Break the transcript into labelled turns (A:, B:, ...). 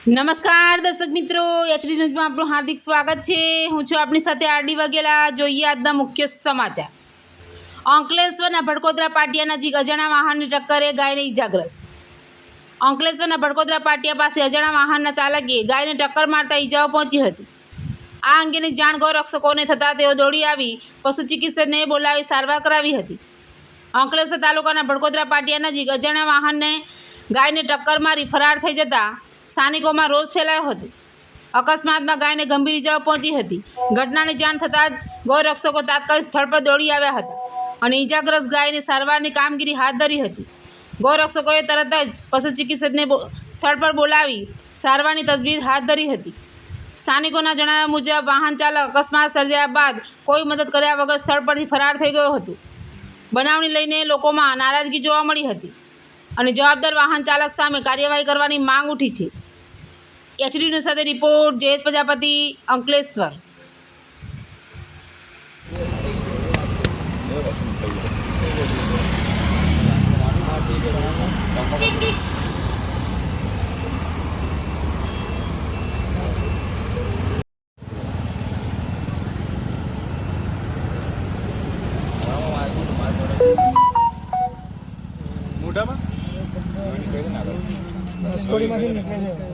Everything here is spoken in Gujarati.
A: નમસ્કાર દર્શક મિત્રો, એચડી ન્યૂઝમાં આપનું હાર્દિક સ્વાગત છે। હું છું આપની સાથે આરડી વાઘેલા। જોઈએ આજના મુખ્ય સમાચાર। અંકલેશ્વરના ભડકોદરા પાટિયા નજીક અજાણ્યા વાહનની ટક્કરે ગાયને ઈજાગ્રસ્ત। અંકલેશ્વરના ભડકોદરા પાટિયા પાસે અજાણ્યા વાહનના ચાલકે ગાયને ટક્કર મારતા ઈજાઓ પહોંચી હતી। આ અંગેની જાણ ગૌરક્ષકોને થતાં તેઓ દોડી આવી પશુ ચિકિત્સકને બોલાવી સારવાર કરાવી હતી। અંકલેશ્વર તાલુકાના ભડકોદરા પાટિયા નજીક અજાણ્યા વાહનને ગાયને ટક્કર મારી ફરાર થઈ જતા સ્થાનિકોમાં રોષ ફેલાયો હતો। અકસ્માતમાં ગાયને ગંભીર ઈજાઓ પહોંચી હતી। ઘટનાની જાણ થતાં જ ગૌરક્ષકો તાત્કાલિક સ્થળ પર દોડી આવ્યા હતા અને ઈજાગ્રસ્ત ગાયની સારવારની કામગીરી હાથ ધરી હતી। ગૌરક્ષકોએ તરત જ પશુ ચિકિત્સકને સ્થળ પર બોલાવી સારવારની તજવીજ હાથ ધરી હતી। સ્થાનિકોના જણાવ્યા મુજબ વાહન ચાલક અકસ્માત સર્જાયા બાદ કોઈ મદદ કર્યા વગર સ્થળ પરથી ફરાર થઈ ગયો હતો। બનાવને લઈને લોકોમાં નારાજગી જોવા મળી હતી અને જવાબદાર વાહન ચાલક સામે કાર્યવાહી કરવાની માંગ ઉઠી છે। એચડી ન્યૂઝ સાથે રિપોર્ટ જયેશ પ્રજાપતિ, અંકલેશ્વર।
B: મોઢામાં
C: સ્કોડીમાંથી નીકળે છે।